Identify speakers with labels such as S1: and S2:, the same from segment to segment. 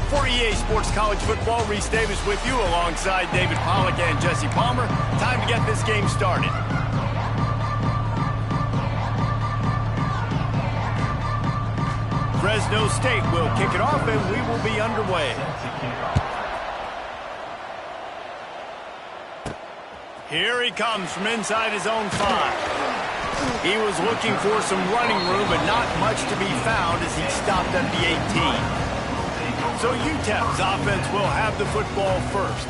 S1: For EA Sports College Football, Reese Davis with you alongside David Pollack and Jesse Palmer. Time to get this game started. Fresno State will kick it off and we will be underway. Here he comes from inside his own 5. He was looking for some running room, but not much to be found as he stopped at the 18. So UTEP's offense will have the football first.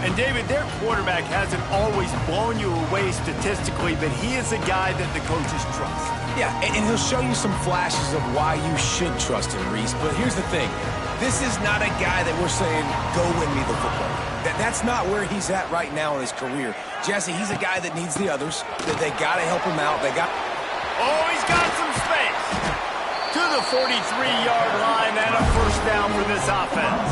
S1: And David, their quarterback hasn't always blown you away statistically, but he is a guy that the coaches trust.
S2: Yeah, and he'll show you some flashes of why you should trust him, Reese. But here's the thing. This is not a guy that we're saying, go win me the football. That's not where he's at right now in his career. Jesse, he's a guy that needs the others. That they got to help him out.
S1: Oh, he's got some space. To the 43-yard line and a first down for this offense.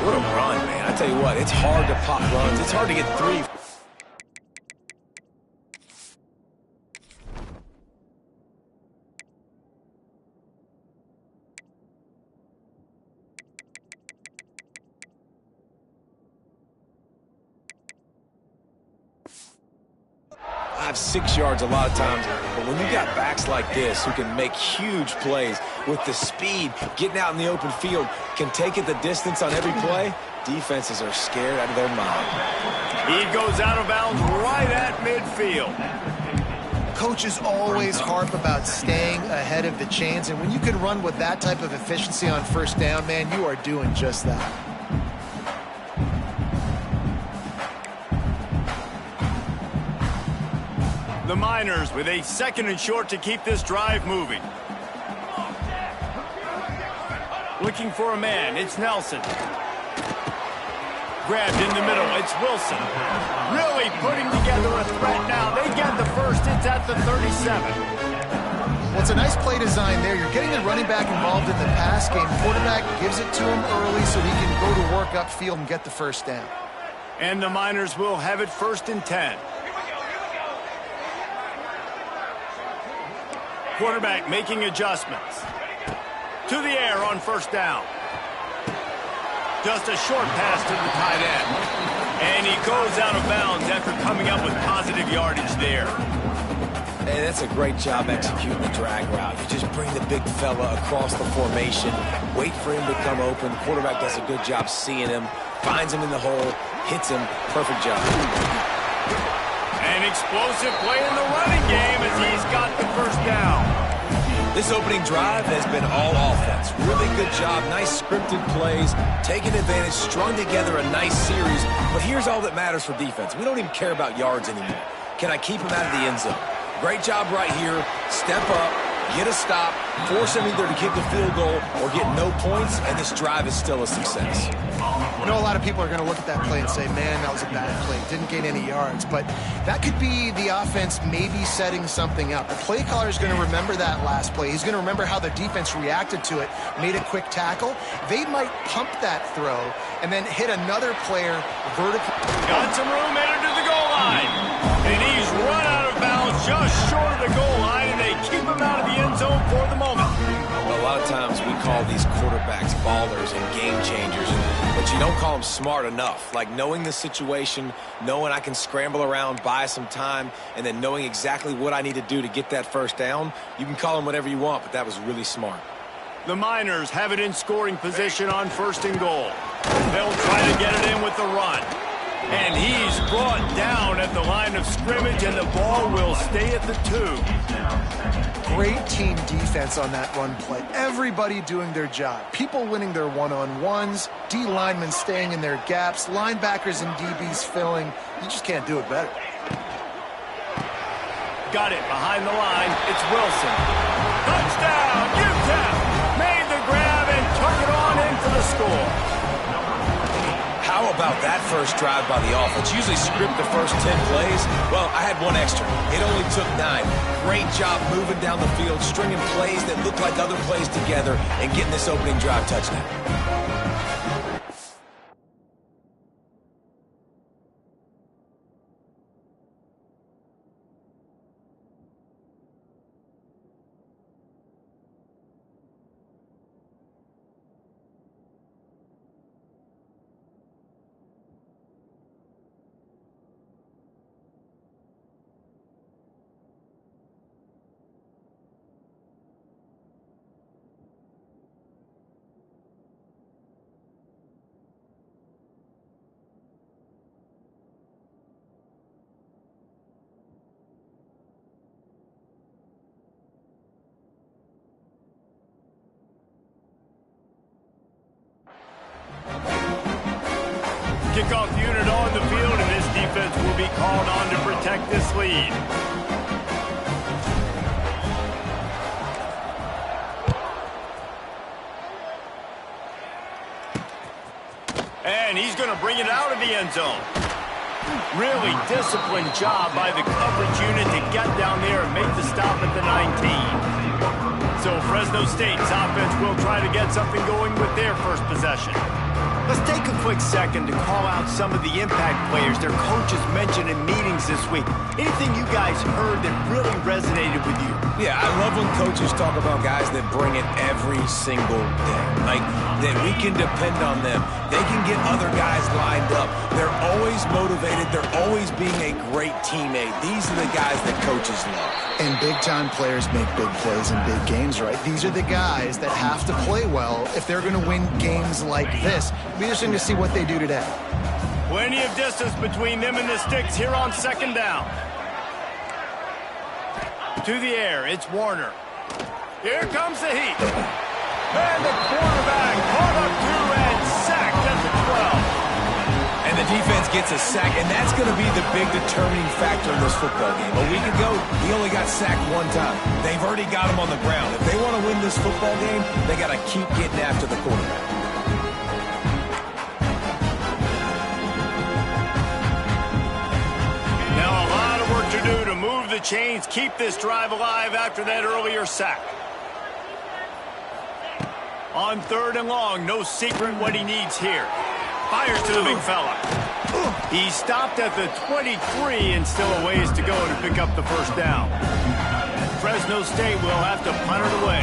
S2: What a run, man. I tell you what, it's hard to pop runs. It's hard to get 3. I have 6 yards a lot of times, but when you got backs like this who can make huge plays with the speed, getting out in the open field, can take it the distance on every play, defenses are scared out of their mind.
S1: He goes out of bounds right at midfield.
S3: Coaches always harp about staying ahead of the chains, and when you can run with that type of efficiency on first down, man, you are doing just that.
S1: The Miners with a 2nd and short to keep this drive moving. Looking for a man, it's Nelson. Grabbed in the middle, it's Wilson. Really putting together a threat now. They get the first, it's at the 37.
S3: Well, it's a nice play design there. You're getting the running back involved in the pass game. Quarterback gives it to him early so he can go to work upfield and get the first down.
S1: And the Miners will have it 1st and 10. Quarterback making adjustments. To the air on first down. Just a short pass to the tight end. And he goes out of bounds after coming up with positive yardage there.
S2: Hey, that's a great job executing the drag route. You just bring the big fella across the formation, wait for him to come open. The quarterback does a good job seeing him, finds him in the hole, hits him. Perfect job.
S1: An explosive play in the running game as he's got the first down.
S2: This opening drive has been all offense. Really good job, nice scripted plays, taking advantage, strung together a nice series. But here's all that matters for defense. We don't even care about yards anymore. Can I keep him out of the end zone? Great job right here. Step up, get a stop, force him either to kick a field goal or get no points, and this drive is still a success.
S3: I know a lot of people are going to look at that play and say, man, that was a bad play. Didn't gain any yards. But that could be the offense maybe setting something up. The play caller is going to remember that last play. He's going to remember how the defense reacted to it, made a quick tackle. They might pump that throw and then hit another player vertically.
S1: Got some room, headed to the goal line. And he's run out of bounds just short of the goal line, and they keep him out of the end zone for the moment.
S2: Well, a lot of times we call these quarterbacks ballers and game changers, but you don't call them smart enough. Like knowing the situation, knowing I can scramble around, buy some time, and then knowing exactly what I need to do to get that first down. You can call them whatever you want, but that was really smart.
S1: The Miners have it in scoring position on 1st and goal. They'll try to get it in with the run. And he's brought down at the line of scrimmage, and the ball will stay at the 2.
S3: Great team defense on that run play. Everybody doing their job. People winning their one-on-ones, D linemen staying in their gaps, linebackers and DBs filling. You just can't do it better.
S1: Got it behind the line. It's Wilson. Touchdown! UTEP made the grab and took it on in for the score.
S2: How about that first drive by the offense? Usually script the first 10 plays. Well, I had one extra. It only took 9. Great job moving down the field, stringing plays that look like other plays together, and getting this opening drive touchdown.
S1: Kickoff unit on the field, and this defense will be called on to protect this lead. And he's going to bring it out of the end zone. Really disciplined job by the coverage unit to get down there and make the stop at the 19. So Fresno State's offense will try to get something going with their first possession. Let's take a quick second to call out some of the impact players their coaches mentioned in meetings this week. Anything you guys heard that really resonated with you?
S2: Yeah, I love when coaches talk about guys that bring it every single day. Like, that we can depend on them. They can get other guys lined up. They're always motivated. They're always being a great teammate. These are the guys that coaches love.
S3: And big-time players make big plays in big games, right? These are the guys that have to play well if they're going to win games like this. It'll be interesting to see what they do today.
S1: Plenty of distance between them and the sticks here on second down. To the air, it's Warner. Here comes the heat. And the quarterback caught up to and sacked at the 12.
S2: And the defense gets a sack, and that's going to be the big determining factor in this football game. A week ago, he only got sacked one time. They've already got him on the ground. If they want to win this football game, they got to keep getting after the quarterback.
S1: Now a lot of work to do to move the chains, keep this drive alive after that earlier sack. On third and long, no secret what he needs here. Fires to the big fella. He stopped at the 23 and still a ways to go to pick up the first down. Fresno State will have to punt it away.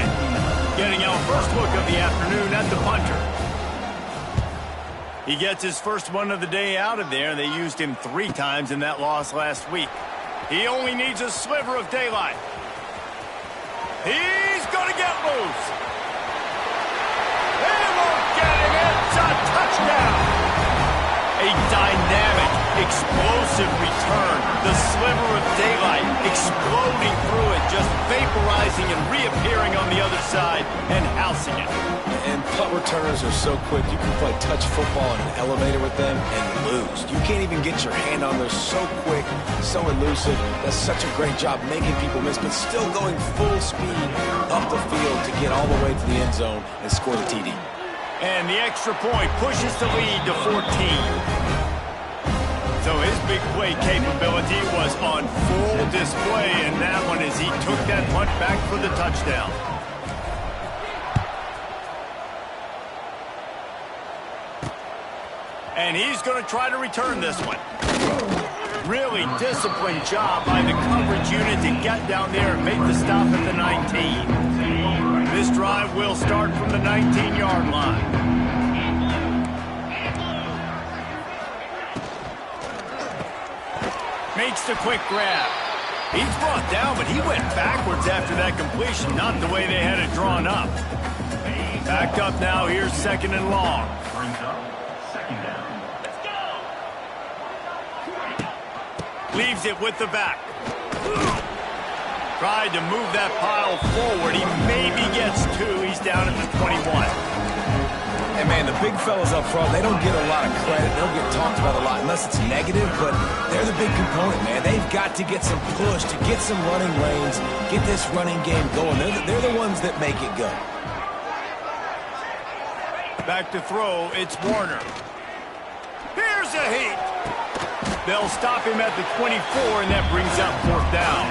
S1: Getting our first look of the afternoon at the punter. He gets his first one of the day out of there. They used him 3 times in that loss last week. He only needs a sliver of daylight. He's going to get loose. He won't get him. It's a touchdown. A dynamic, explosive return. The sliver of daylight exploding through it, just vaporizing and reappearing on the other side and housing it.
S2: And punt returners are so quick. You can play touch football in an elevator with them and lose. You can't even get your hand on them. So quick, so elusive. Does such a great job making people miss, but still going full speed up the field to get all the way to the end zone and score the TD.
S1: And the extra point pushes the lead to 14. So his big play capability was on full display in that one as he took that punt back for the touchdown. And he's going to try to return this one. Really disciplined job by the coverage unit to get down there and make the stop at the 19. This drive will start from the 19-yard line. Makes the quick grab. He's brought down, but he went backwards after that completion, not the way they had it drawn up. Backed up now, here's second and long. Leaves it with the back. Tried to move that pile forward. He maybe gets 2. He's down at the 21.
S2: And, man, the big fellas up front, they don't get a lot of credit. They don't get talked about a lot unless it's negative, but they're the big component, man. They've got to get some push, to get some running lanes, get this running game going. They're the ones that make it go.
S1: Back to throw, it's Warner. Here's a heat. They'll stop him at the 24, and that brings up fourth down.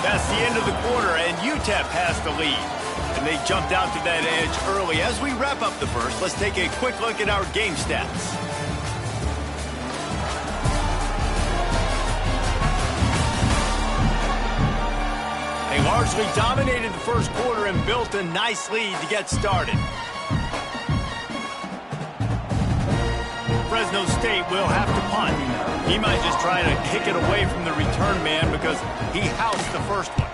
S1: That's the end of the quarter, and UTEP has the lead. And they jumped out to that edge early. As we wrap up the first, let's take a quick look at our game stats. They largely dominated the first quarter and built a nice lead to get started. Fresno State will have to punt. He might just try to kick it away from the return man because he housed the first one.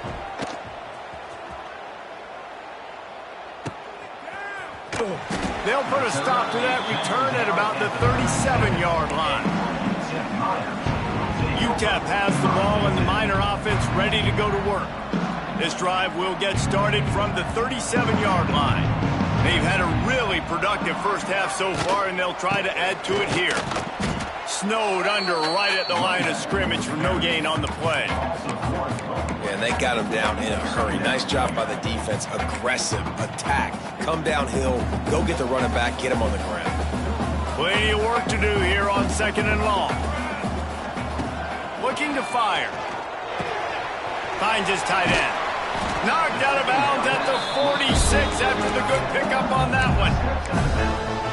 S1: They'll put a stop to that return at about the 37-yard line. UTEP has the ball and the Miner offense ready to go to work. This drive will get started from the 37-yard line. They've had a really productive first half so far, and they'll try to add to it here. Snowed under right at the line of scrimmage for no gain on the play.
S2: And they got him down in a hurry. Nice job by the defense. Aggressive attack. Come downhill, go get the running back, get him on the ground.
S1: Plenty of work to do here on 2nd and long. Looking to fire. Finds his tight end. Knocked out of bounds at the 46 after the good pickup on that one.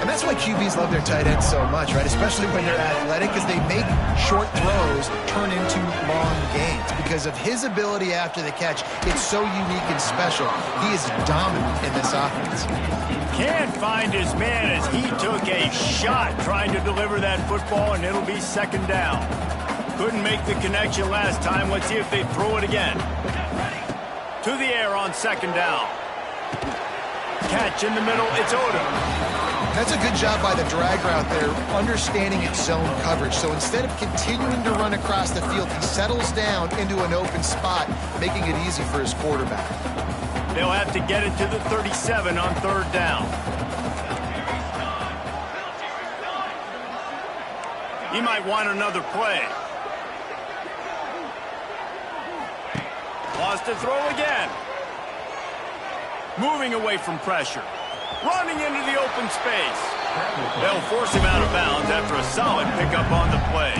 S3: And that's why QBs love their tight ends so much, right? Especially when they're athletic, because they make short throws turn into long gains. Because of his ability after the catch, it's so unique and special. He is dominant in this offense.
S1: Can't find his man as he took a shot trying to deliver that football, and it'll be 2nd down. Couldn't make the connection last time. Let's see if they throw it again. To the air on 2nd down. Catch in the middle, it's Odom.
S3: That's a good job by the drag route there, understanding its zone coverage. So instead of continuing to run across the field, he settles down into an open spot, making it easy for his quarterback.
S1: They'll have to get it to the 37 on 3rd down. He might want another play. Wants to throw again. Moving away from pressure. Running into the open space. They'll force him out of bounds after a solid pickup on the play.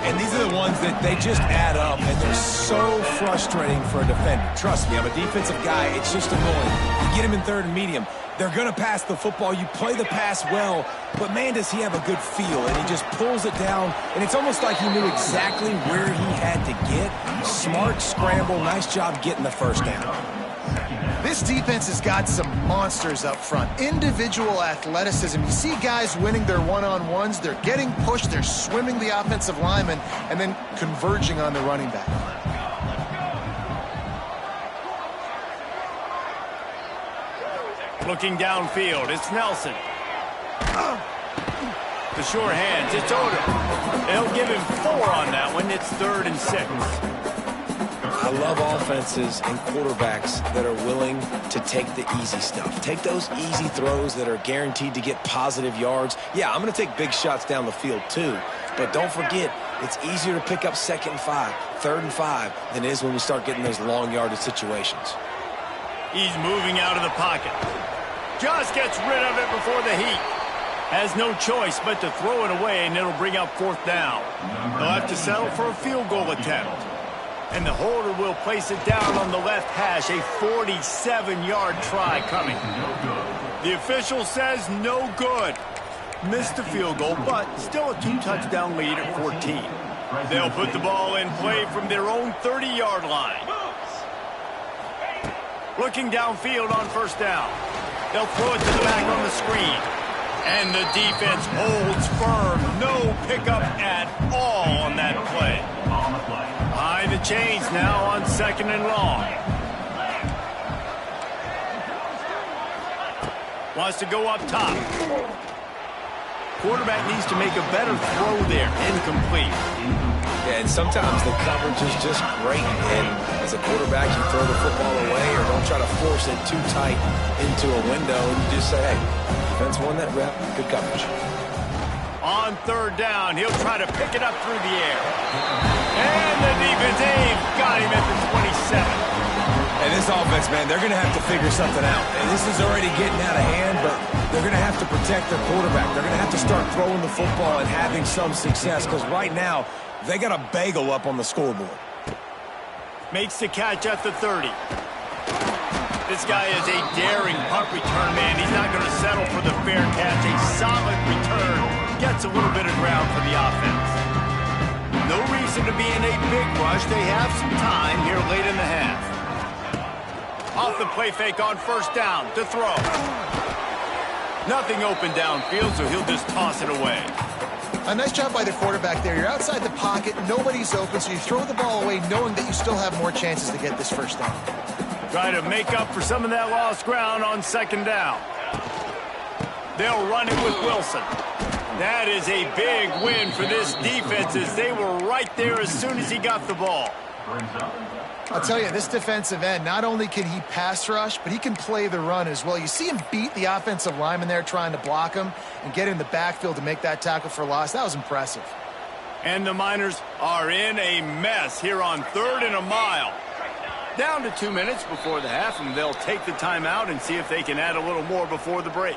S2: And these are the ones that they just add up, and they're so frustrating for a defender. Trust me, I'm a defensive guy. It's just annoying. You get him in 3rd and medium. They're going to pass the football. You play the pass well, but man, does he have a good feel, and he just pulls it down, and it's almost like he knew exactly where he had to get. Smart scramble. Nice job getting the 1st down.
S3: This defense has got some monsters up front. Individual athleticism. You see guys winning their one-on-ones. They're getting pushed. They're swimming the offensive lineman and then converging on the running back.
S1: Looking downfield, it's Nelson. The sure hands, it's Odom. They'll give him 4 on that one. It's 3rd and 6.
S2: I love offenses and quarterbacks that are willing to take the easy stuff. Take those easy throws that are guaranteed to get positive yards. Yeah, I'm going to take big shots down the field too. But don't forget, it's easier to pick up 2nd and 5, 3rd and 5 than it is when we start getting those long yardage situations.
S1: He's moving out of the pocket. Just gets rid of it before the heat. Has no choice but to throw it away, and it'll bring up 4th down. They'll have to settle for a field goal attempt. And the holder will place it down on the left hash. A 47-yard try coming. The official says no good. Missed the field goal, but still a 2-touchdown lead at 14. They'll put the ball in play from their own 30-yard line. Looking downfield on 1st down. They'll throw it to the back on the screen. And the defense holds firm. No pickup at all on that play. High the chains now on 2nd and long. Wants to go up top. Quarterback needs to make a better throw there. Incomplete.
S2: Yeah, and sometimes the coverage is just great. And as a quarterback, you throw the football away or don't try to force it too tight into a window. And you just say, hey, defense won that rep. Good coverage.
S1: On 3rd down, he'll try to pick it up through the air. And the defense got him at the 27.
S2: And this offense, man, they're going to have to figure something out. And this is already getting out of hand, but they're going to have to protect their quarterback. They're going to have to start throwing the football and having some success because right now they got a bagel up on the scoreboard.
S1: Makes the catch at the 30. This guy is a daring punt return man. He's not going to settle for the fair catch. A solid return. Gets a little bit of ground for the offense. No reason to be in a big rush. They have some time here late in the half. Off the play fake on 1st down to throw. Nothing open downfield, so he'll just toss it away.
S3: A nice job by the quarterback there. You're outside the pocket, nobody's open, so you throw the ball away knowing that you still have more chances to get this 1st down.
S1: Try to make up for some of that lost ground on 2nd down. They'll run it with Wilson. That is a big win for this defense as they were right there as soon as he got the ball.
S3: I'll tell you, this defensive end, not only can he pass rush, but he can play the run as well. You see him beat the offensive lineman there trying to block him and get in the backfield to make that tackle for loss. That was impressive.
S1: And the Miners are in a mess here on 3rd and a mile. Down to 2 minutes before the half, and they'll take the timeout and see if they can add a little more before the break.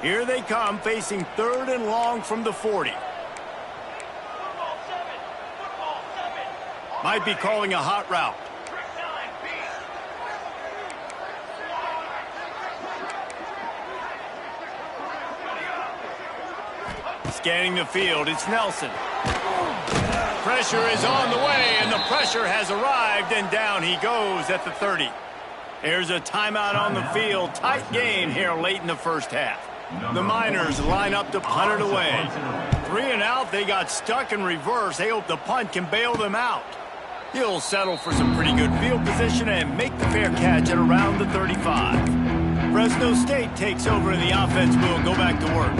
S1: Here they come, facing 3rd and long from the 40. Might be calling a hot route. Scanning the field, it's Nelson. Pressure is on the way, and the pressure has arrived, and down he goes at the 30. There's a timeout on the field. Tight game here late in the first half. The Miners line up to punt it away. 3 and out, they got stuck in reverse. They hope the punt can bail them out. He'll settle for some pretty good field position and make the fair catch at around the 35. Fresno State takes over and the offense will go back to work.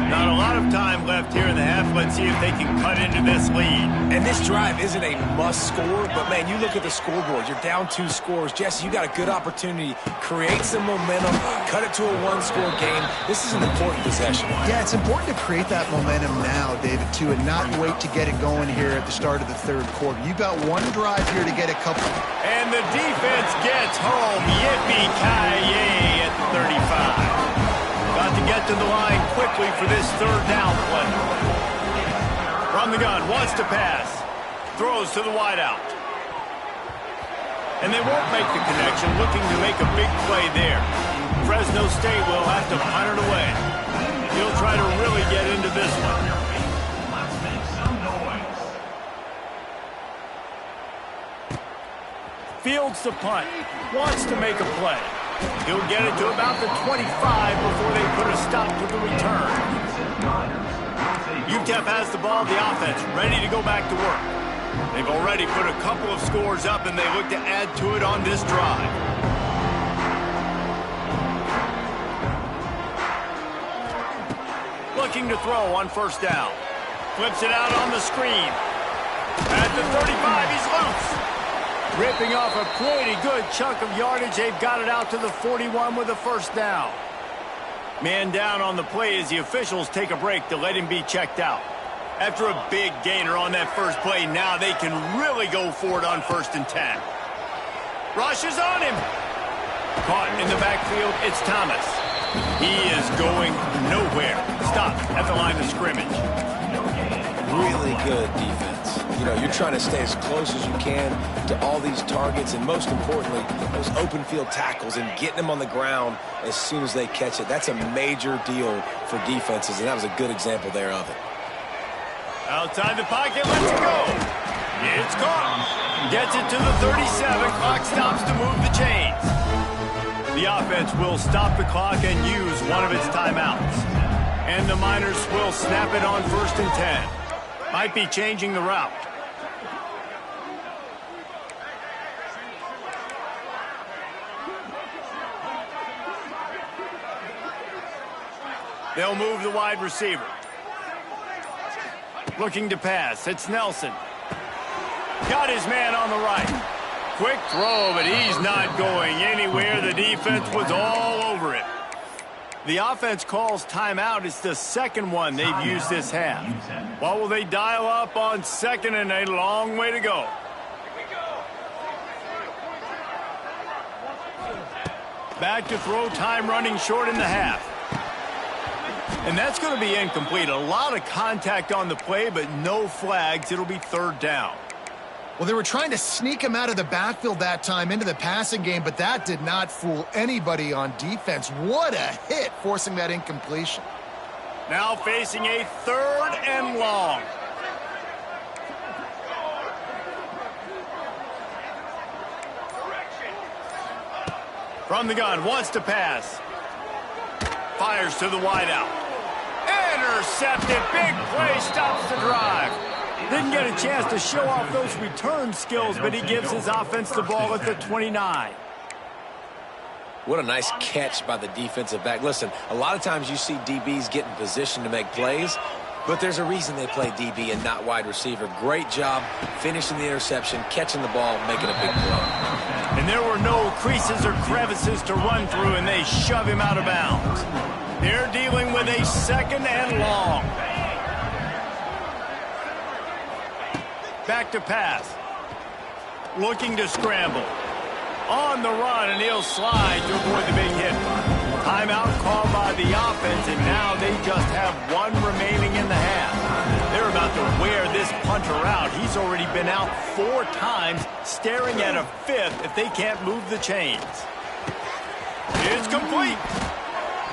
S1: Not a lot of time left here in the half. Let's see if they can cut into this lead.
S2: And this drive isn't a must score, but man, you look at the scoreboard. You're down 2 scores. Jesse, you got a good opportunity. Create some momentum. Cut it to a 1-score game. This is an important possession.
S3: Yeah, it's important to create that momentum now, David, too, and not wait to get it going here at the start of the 3rd quarter. You've got one drive here to get a couple.
S1: And the defense gets home. Yippee-ki-yay at the 35. Got to get to the line quickly for this 3rd down play. From the gun, wants to pass. Throws to the wideout. And they won't make the connection, looking to make a big play there. Fresno State will have to punt it away. He'll try to really get into this one. Fields the punt. Wants to make a play. He'll get it to about the 25 before they put a stop to the return. UTEP has the ball, the offense, ready to go back to work. They've already put a couple of scores up, and they look to add to it on this drive. Looking to throw on 1st down. Flips it out on the screen. At the 35, he's loose. Ripping off a pretty good chunk of yardage. They've got it out to the 41 with a 1st down. Man down on the play as the officials take a break to let him be checked out. After a big gainer on that first play, now they can really go for it on 1st and 10. Rushes on him. Caught in the backfield, it's Thomas. He is going nowhere. Stopped at the line of scrimmage.
S2: Really good defense. You know, you're trying to stay as close as you can to all these targets, and most importantly, those open field tackles and getting them on the ground as soon as they catch it. That's a major deal for defenses, and that was a good example there of it.
S1: Outside the pocket, lets it go. It's caught. Gets it to the 37. Clock stops to move the chains. The offense will stop the clock and use one of its timeouts. And the Miners will snap it on 1st and 10. Might be changing the route. They'll move the wide receiver. Looking to pass. It's Nelson. Got his man on the right. Quick throw, but he's not going anywhere. The defense was all over it. The offense calls timeout. It's the 2nd one they've used this half. What will they dial up on 2nd, and a long way to go? Back to throw, time running short in the half. And that's going to be incomplete. A lot of contact on the play, but no flags. It'll be 3rd down.
S3: Well, they were trying to sneak him out of the backfield that time into the passing game, but that did not fool anybody on defense. What a hit, forcing that incompletion.
S1: Now facing a 3rd and long. From the gun, wants to pass. Fires to the wideout. Intercepted. Big play, stops the drive. Didn't get a chance to show off those return skills, but he gives his offense the ball at the 29.
S2: What a nice catch by the defensive back. Listen, a lot of times you see DBs get in position to make plays. But there's a reason they play DB and not wide receiver. Great job finishing the interception, catching the ball, making a big play.
S1: And there were no creases or crevices to run through, and they shove him out of bounds. They're dealing with a 2nd and long. Back to pass. Looking to scramble. On the run, and he'll slide to avoid the big hit. Timeout called by the offense, and now they just have one remaining in the half. They're about to wear this punter out. He's already been out 4 times, staring at a 5th if they can't move the chains. It's complete.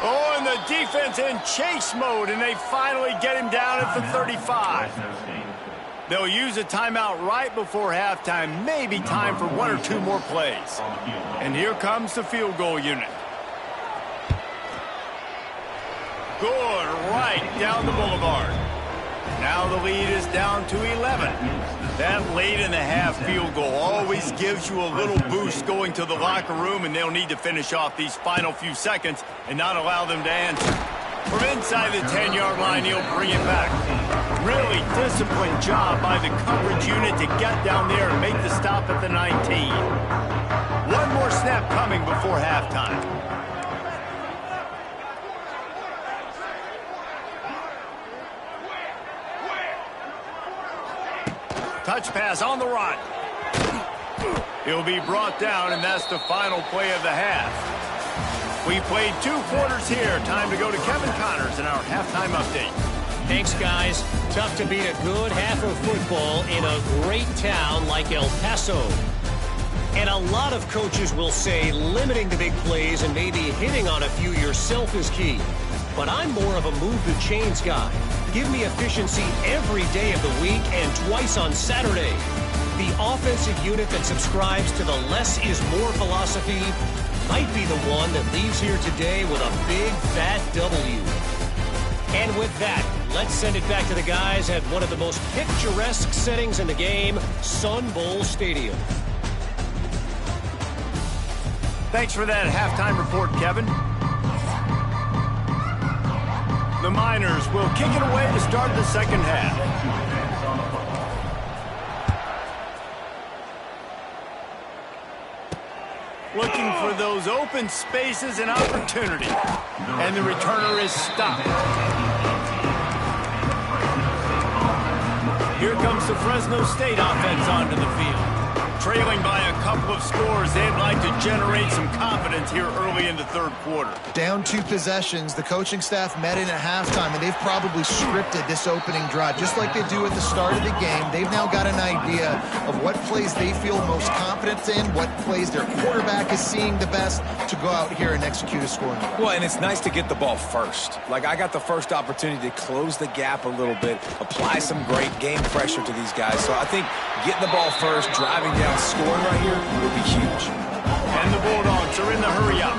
S1: Oh, and the defense in chase mode, and they finally get him down at the 35. They'll use a timeout right before halftime, maybe time for 1 or 2 more plays. And here comes the field goal unit. Good, right down the boulevard. Now the lead is down to 11. That late in the half field goal always gives you a little boost going to the locker room, and they'll need to finish off these final few seconds and not allow them to answer. From inside the 10-yard line, he'll bring it back. Really disciplined job by the coverage unit to get down there and make the stop at the 19. One more snap coming before halftime. Touch pass on the run. He'll be brought down, and that's the final play of the half. We played 2 quarters here. Time to go to Kevin Connors in our halftime update.
S4: Thanks, guys. Tough to beat a good half of football in a great town like El Paso. And a lot of coaches will say limiting the big plays and maybe hitting on a few yourself is key. But I'm more of a move the chains guy. Give me efficiency every day of the week and twice on Saturday. The offensive unit that subscribes to the less is more philosophy might be the one that leaves here today with a big fat W. And with that, let's send it back to the guys at one of the most picturesque settings in the game, Sun Bowl Stadium.
S1: Thanks for that halftime report, Kevin. The Miners will kick it away to start the second half. Looking for those open spaces and opportunity. And the returner is stopped. Here comes the Fresno State offense onto the field. Trailing by a couple of scores, they'd like to generate some confidence here early in the 3rd quarter.
S3: Down 2 possessions, the coaching staff met in at halftime, and they've probably scripted this opening drive. Just like they do at the start of the game, they've now got an idea of what plays they feel most confident in, what plays their quarterback is seeing the best to go out here and execute a scoring drive.
S2: Well, and it's nice to get the ball first. Like, I got the first opportunity to close the gap a little bit, apply some great game pressure to these guys. So I think getting the ball first, driving down, scoring right here would be huge.
S1: And the Bulldogs are in the hurry-up.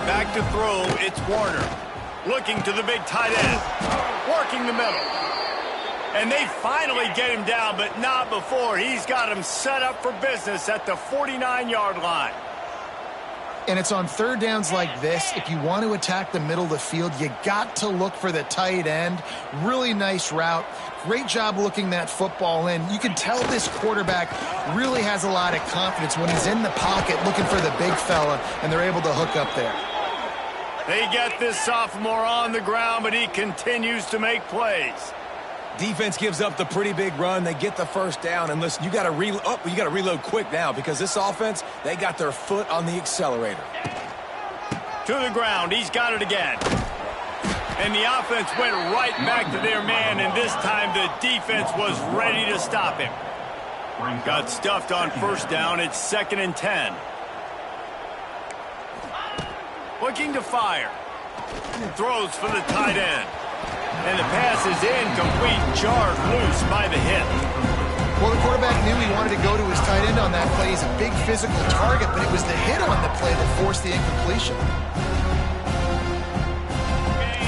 S1: Back to throw, it's Warner. Looking to the big tight end. Working the middle. And they finally get him down, but not before. He's got him set up for business at the 49-yard line.
S3: And it's on 3rd downs like this, if you want to attack the middle of the field, you got to look for the tight end. Really nice route. Great job looking that football in. You can tell this quarterback really has a lot of confidence when he's in the pocket looking for the big fella, and they're able to hook up there.
S1: They get this sophomore on the ground, but he continues to make plays.
S2: Defense gives up the pretty big run. They get the first down. And listen, you got to reload quick now because this offense, they got their foot on the accelerator.
S1: To the ground. He's got it again. And the offense went right back to their man, and this time the defense was ready to stop him. Got stuffed on 1st down. It's 2nd and 10. Looking to fire. Throws for the tight end. And the pass is incomplete, jarred loose by the hit.
S3: Well, the quarterback knew he wanted to go to his tight end on that play. He's a big physical target, but it was the hit on the play that forced the incompletion.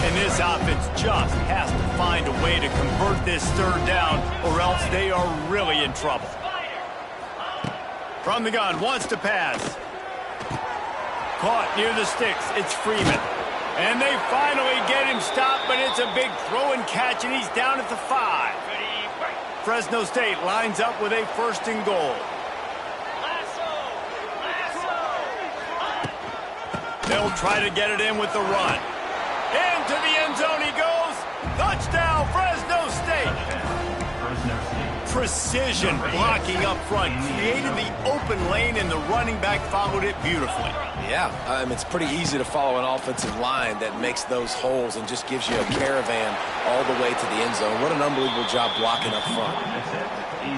S1: And this offense just has to find a way to convert this 3rd down, or else they are really in trouble. From the gun, wants to pass. Caught near the sticks. It's Freeman. And they finally get him stopped, but it's a big throw and catch, and he's down at the 5. Fresno State lines up with a 1st and goal. They'll try to get it in with the run. Into the end zone he goes. Touchdown, Fresno State. Precision blocking up front. Created the open lane, and the running back followed it beautifully.
S2: Yeah, it's pretty easy to follow an offensive line that makes those holes and just gives you a caravan all the way to the end zone. What an unbelievable job blocking up front.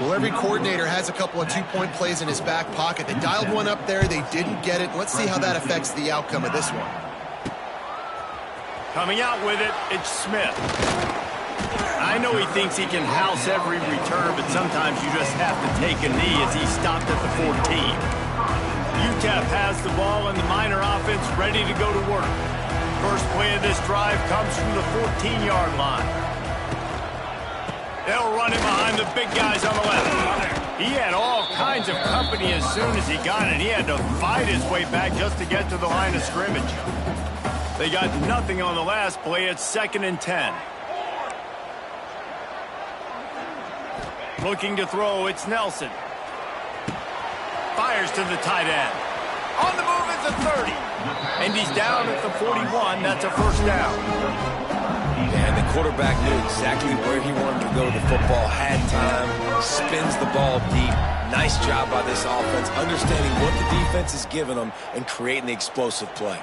S3: Well, every coordinator has a couple of two-point plays in his back pocket. They dialed one up there. They didn't get it. Let's see how that affects the outcome of this one.
S1: Coming out with it, it's Smith. I know he thinks he can house every return, but sometimes you just have to take a knee as he stopped at the 14. UTEP has the ball and the Miner offense ready to go to work. First play of this drive comes from the 14-yard line. They'll run him behind the big guys on the left. He had all kinds of company as soon as he got it. He had to fight his way back just to get to the line of scrimmage. They got nothing on the last play. It's 2nd and 10. Looking to throw, it's Nelson. Fires to the tight end. On the move, it's a 30. And he's down at the 41. That's a 1st down.
S2: And the quarterback knew exactly where he wanted to go with the football, had time, spins the ball deep. Nice job by this offense, understanding what the defense is giving them and creating the explosive play.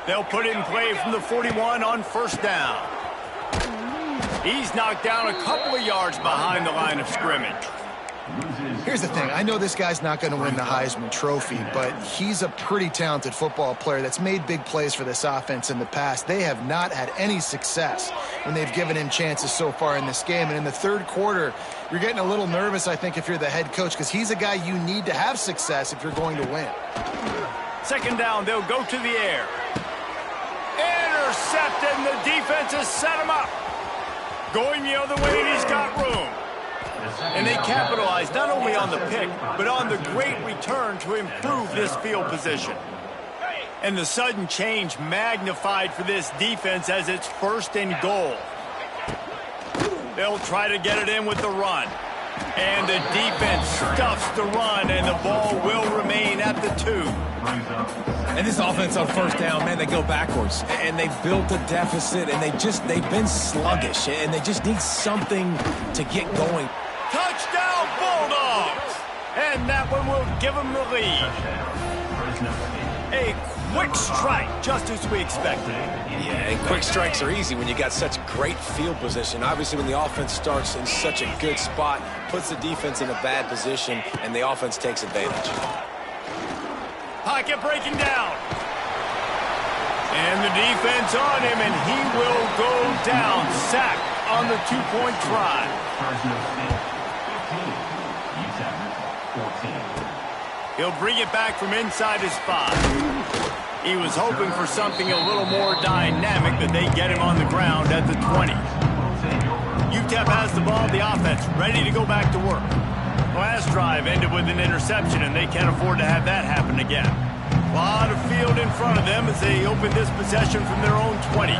S1: They'll put it in play from the 41 on 1st down. He's knocked down a couple of yards behind the line of scrimmage.
S3: Here's the thing. I know this guy's not going to win the Heisman Trophy, but he's a pretty talented football player that's made big plays for this offense in the past. They have not had any success when they've given him chances so far in this game. And in the 3rd quarter, you're getting a little nervous, I think, if you're the head coach, because he's a guy you need to have success if you're going to win.
S1: 2nd down, they'll go to the air. Intercepted, and the defense has set him up. Going the other way, and he's got room. And they capitalize not only on the pick, but on the great return to improve this field position. And the sudden change magnified for this defense as it's 1st and goal. They'll try to get it in with the run. And the defense stuffs the run, and the ball will remain at the 2.
S2: And this offense on 1st down, man, they go backwards. And they've built a deficit, and they've been sluggish, and they just need something to get going.
S1: Touchdown, Bulldogs! And that one will give them the lead. A quick strike, just as we expected.
S2: Yeah, and quick strikes are easy when you got such great field position. Obviously, when the offense starts in such a good spot, puts the defense in a bad position, and the offense takes advantage.
S1: Pocket breaking down. And the defense on him, and he will go down. Sacked on the 2-point try. He'll bring it back from inside his 5. He was hoping for something a little more dynamic, but they get him on the ground at the 20. UTEP has the ball, the offense, ready to go back to work. Last drive ended with an interception, and they can't afford to have that happen again. A lot of field in front of them as they open this possession from their own 20.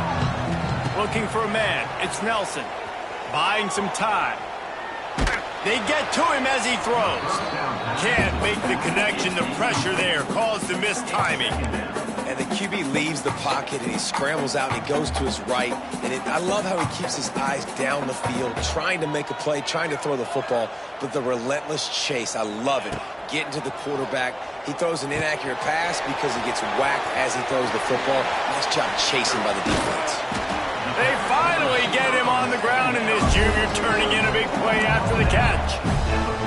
S1: Looking for a man, it's Nelson. Buying some time. They get to him as he throws. Can't make the connection. The pressure there caused the mistiming.
S2: And the QB leaves the pocket, and he scrambles out, and he goes to his right. And I love how he keeps his eyes down the field, trying to make a play, trying to throw the football, but the relentless chase, I love it. Getting to the quarterback. He throws an inaccurate pass because he gets whacked as he throws the football. Nice job chasing by the defense.
S1: They finally get him on the ground, and this junior turning in a big play after the catch.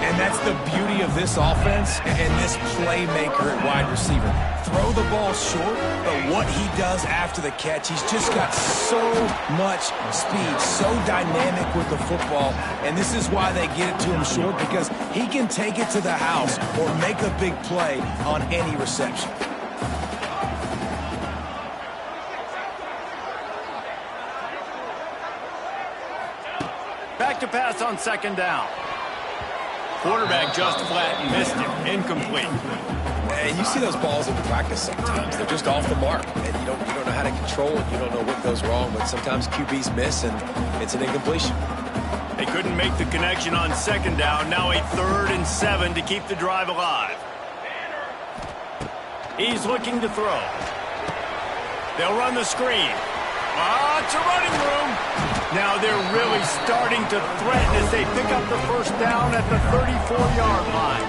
S2: And that's the beauty of this offense and this playmaker at wide receiver. Throw the ball short, but what he does after the catch, he's just got so much speed, so dynamic with the football. And this is why they get it to him short, because he can take it to the house or make a big play on any reception.
S1: Back to pass on 2nd down. Quarterback just flat and missed him. Incomplete.
S2: And you see those balls in practice sometimes. They're just off the mark, and you don't know how to control it. You don't know what goes wrong, but sometimes QBs miss, and it's an incompletion.
S1: They couldn't make the connection on second down. Now a 3rd and 7 to keep the drive alive. He's looking to throw. They'll run the screen. Lots of running room. Now they're really starting to threaten as they pick up the first down at the 34-yard line.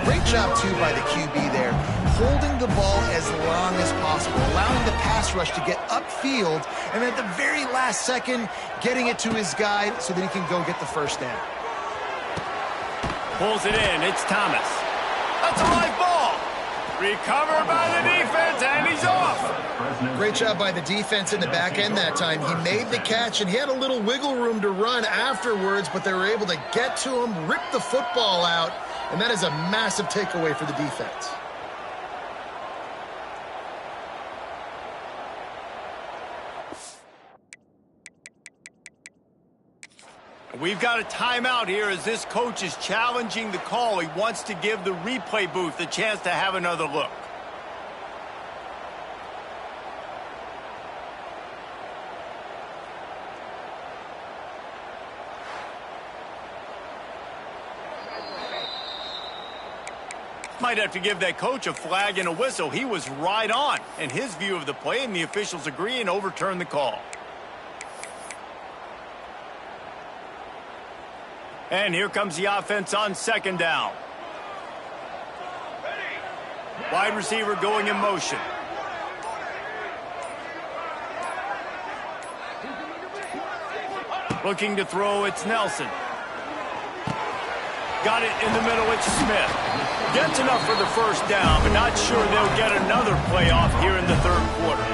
S3: Great job, too, by the QB there, holding the ball as long as possible, allowing the pass rush to get upfield, and at the very last second, getting it to his guy so that he can go get the first down.
S1: Pulls it in. It's Thomas. That's a live ball. Recovered by the defense, and he's off.
S3: Great job by the defense in the back end that time. He made the catch, and he had a little wiggle room to run afterwards, but they were able to get to him, rip the football out, and that is a massive takeaway for the defense.
S1: We've got a timeout here as this coach is challenging the call. He wants to give the replay booth a chance to have another look. Might have to give that coach a flag and a whistle. He was right on in his view of the play, and the officials agree and overturn the call. And here comes the offense on second down. Wide receiver going in motion. Looking to throw, it's Nelson. Got it in the middle, it's Smith. Gets enough for the first down, but not sure they'll get another playoff here in the third quarter.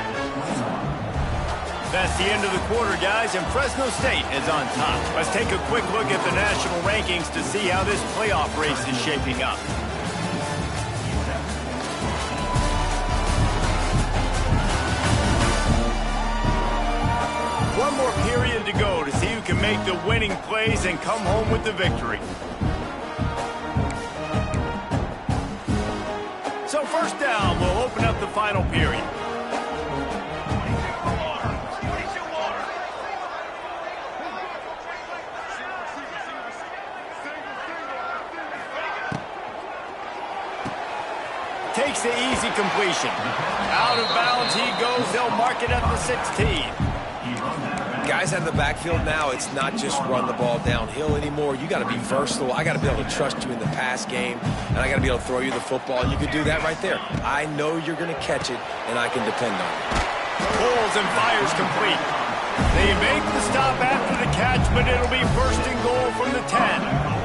S1: That's the end of the quarter, guys, and Fresno State is on top. Let's take a quick look at the national rankings to see how this playoff race is shaping up. One more period to go to see who can make the winning plays and come home with the victory. So first down, we'll open up the final period. Takes the easy completion. Out of bounds he goes. They'll mark it at the 16.
S2: Guys out of the backfield now, it's not just run the ball downhill anymore. You got to be versatile. I got to be able to trust you in the pass game, and I got to be able to throw you the football, and you can do that right there. I know you're going to catch it, and I can depend on it.
S1: Pulls and fires complete. They make the stop after the catch, but it'll be first and goal from the 10.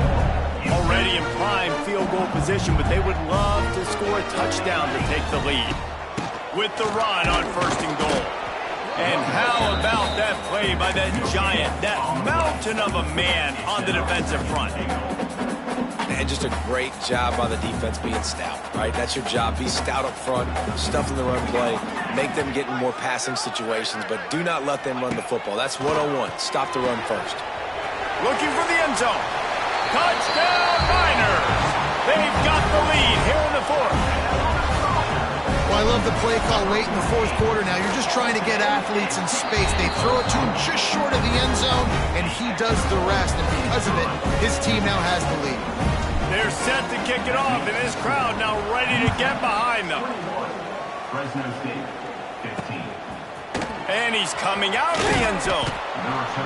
S1: Already in prime field goal position, but they would love to score a touchdown to take the lead. With the run on first and goal. And how about that play by that giant, that mountain of a man on the defensive front?
S2: And just a great job by the defense being stout, right? That's your job. Be stout up front, stuff in the run play, make them get in more passing situations, but do not let them run the football. That's 101. Stop the run first.
S1: Looking for the end zone. Touchdown, Niners! They've got the lead here in the fourth.
S3: Well, I love the play call late in the fourth quarter now. You're just trying to get athletes in space. They throw it to him just short of the end zone, and he does the rest. And because of it, his team now has the lead.
S1: They're set to kick it off, and this crowd now ready to get behind them.
S5: Fresno State, 15.
S1: And he's coming out of the end zone.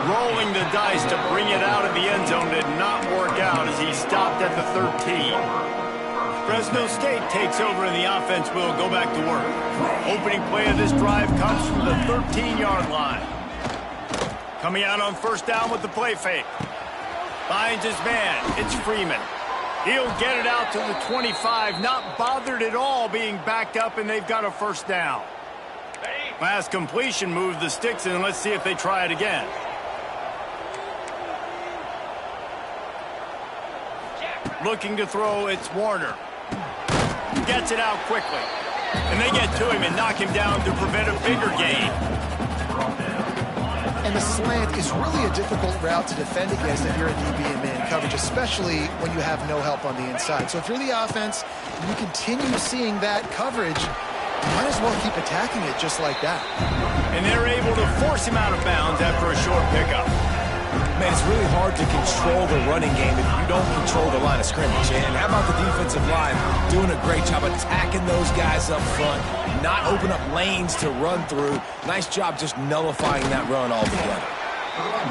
S1: Rolling the dice to bring it out of the end zone did not work out as he stopped at the 13. Fresno State takes over and the offense will go back to work. Opening play of this drive comes from the 13-yard line. Coming out on first down with the play fake. Finds his man. It's Freeman. He'll get it out to the 25. Not bothered at all being backed up, and they've got a first down. Last completion moved the sticks in. Let's see if they try it again. Looking to throw, it's Warner. Gets it out quickly. And they get to him and knock him down to prevent a bigger gain.
S3: And the slant is really a difficult route to defend against if you're a DB in man coverage, especially when you have no help on the inside. So if you're the offense and you continue seeing that coverage, you might as well keep attacking it just like that.
S1: And they're able to force him out of bounds after a short pickup.
S2: Man, it's really hard to control the running game if you don't control the line of scrimmage. And how about the defensive line doing a great job attacking those guys up front, not open up lanes to run through. Nice job just nullifying that run altogether.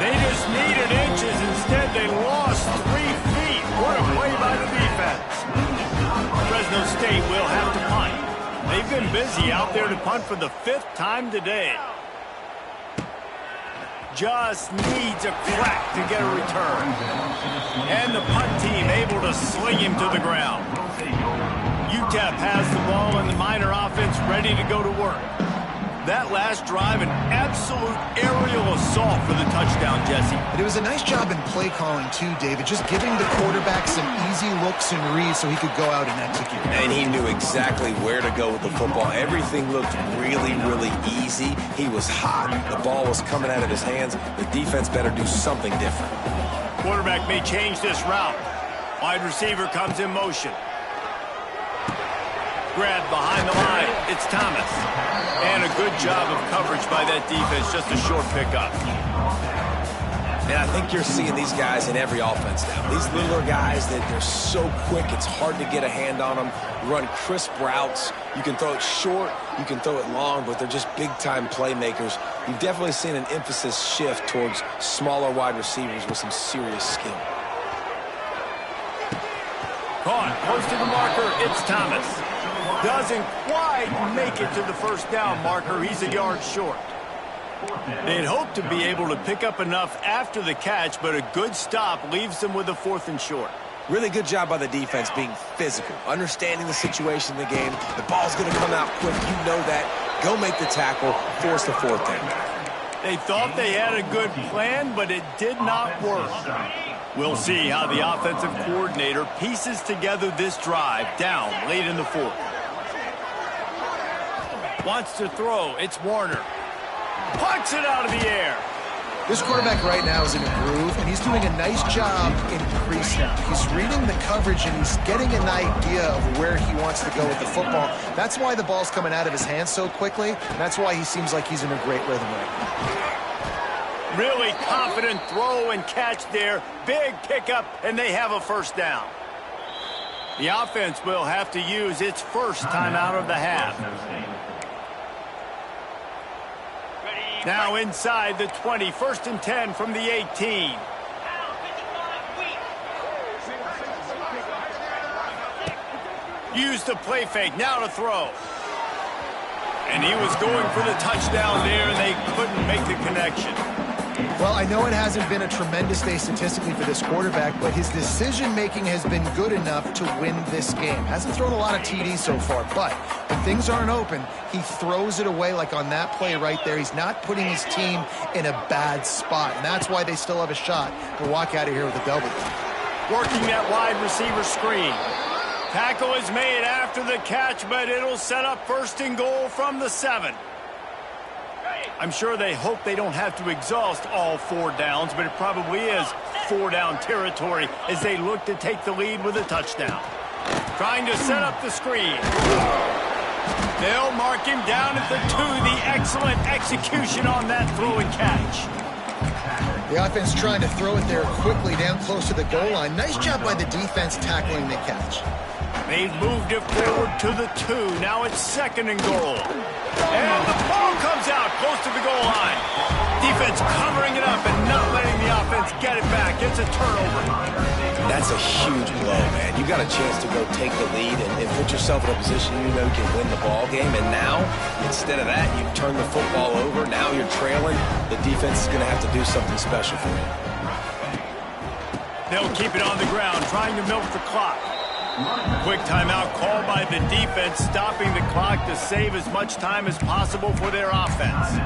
S1: They just needed inches. Instead, they lost 3 feet. What a play by the defense. Fresno State will have to punt. They've been busy out there to punt for the 5th time today. Just needs a crack to get a return. And the punt team able to sling him to the ground. UTEP has the ball and the Miner offense ready to go to work. That last drive, an absolute aerial assault for the touchdown, Jesse.
S3: But it was a nice job in play calling too, David, just giving the quarterback some easy looks and reads so he could go out and execute.
S2: And he knew exactly where to go with the football. Everything looked really, really easy. He was hot. The ball was coming out of his hands. The defense better do something different.
S1: Quarterback may change this route. Wide receiver comes in motion. Grab behind the line. It's Thomas. And a good job of coverage by that defense. Just a short pickup.
S2: And I think you're seeing these guys in every offense now. These littler guys, they're so quick, it's hard to get a hand on them. Run crisp routes. You can throw it short, you can throw it long, but they're just big-time playmakers. You've definitely seen an emphasis shift towards smaller wide receivers with some serious skill.
S1: Caught close to the marker. It's Thomas. Doesn't quite make it to the first down marker. He's a yard short. They'd hoped to be able to pick up enough after the catch, but a good stop leaves them with a 4th and short.
S2: Really good job by the defense being physical, understanding the situation in the game. The ball's going to come out quick. You know that. Go make the tackle, force the 4th down.
S1: They thought they had a good plan, but it did not work. We'll see how the offensive coordinator pieces together this drive down late in the 4th. Wants to throw. It's Warner. Punts it out of the air.
S3: This quarterback right now is in a groove, and he's doing a nice job in pre-snap. He's reading the coverage, and he's getting an idea of where he wants to go with the football. That's why the ball's coming out of his hands so quickly, and that's why he seems like he's in a great rhythm right now.
S1: Really confident throw and catch there. Big pickup, and they have a 1st down. The offense will have to use its first timeout of the half. Now inside the 20, 1st and 10 from the 18. Use the play fake, now to throw. And he was going for the touchdown there, and they couldn't make the connection.
S3: Well, I know it hasn't been a tremendous day statistically for this quarterback, but his decision-making has been good enough to win this game. Hasn't thrown a lot of TDs so far, but when things aren't open, he throws it away like on that play right there. He's not putting his team in a bad spot, and that's why they still have a shot to walk out of here with a W.
S1: Working that wide receiver screen. Tackle is made after the catch, but it'll set up 1st and goal from the 7. I'm sure they hope they don't have to exhaust all 4 downs, but it probably is 4-down territory as they look to take the lead with a touchdown. Trying to set up the screen. They'll mark him down at the 2. The excellent execution on that throw and catch.
S3: The offense trying to throw it there quickly down close to the goal line. Nice job by the defense tackling the catch.
S1: They've moved it forward to the 2. Now it's 2nd and goal. And the ball comes out close to the goal line. Defense covering it up and not letting the offense get it back. It's a turnover.
S2: That's a huge blow, man. You got a chance to go take the lead and put yourself in a position you know you can win the ball game. And now, instead of that, you turn the football over. Now you're trailing. The defense is going to have to do something special for you.
S1: They'll keep it on the ground, trying to milk the clock. Quick timeout called by the defense, stopping the clock to save as much time as possible for their offense.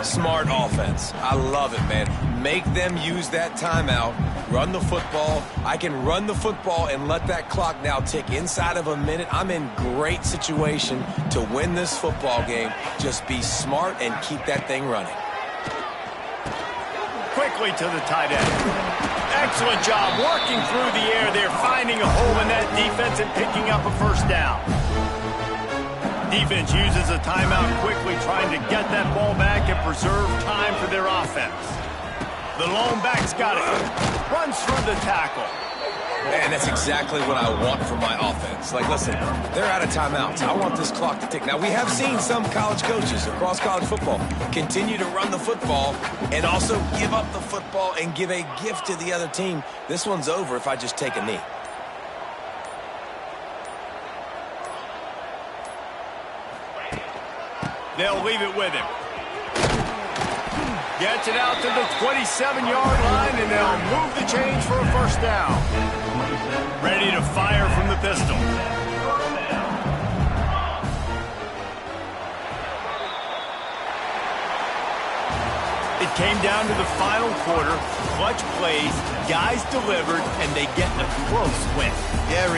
S2: Smart offense. I love it, man. Make them use that timeout. Run the football. I can run the football and let that clock now tick inside of a minute. I'm in great situation to win this football game. Just be smart and keep that thing running.
S1: quickly to the tight end. Excellent job working through the air there, finding a hole in that defense and picking up a first down. Defense uses a timeout quickly, trying to get that ball back and preserve time for their offense. The lone back's got it. Runs through the tackle.
S2: Man, that's exactly what I want from my offense. Like, listen, they're out of timeouts. I want this clock to tick. Now, we have seen some college coaches across college football continue to run the football and also give up the football and give a gift to the other team. This one's over if I just take a knee.
S1: They'll leave it with him. Gets it out to the 27-yard line, and they'll move the change for a first down. Ready to fire from the pistol. It came down to the final quarter. Clutch plays, guys delivered, and they get a close win.
S3: Yeah, Reese.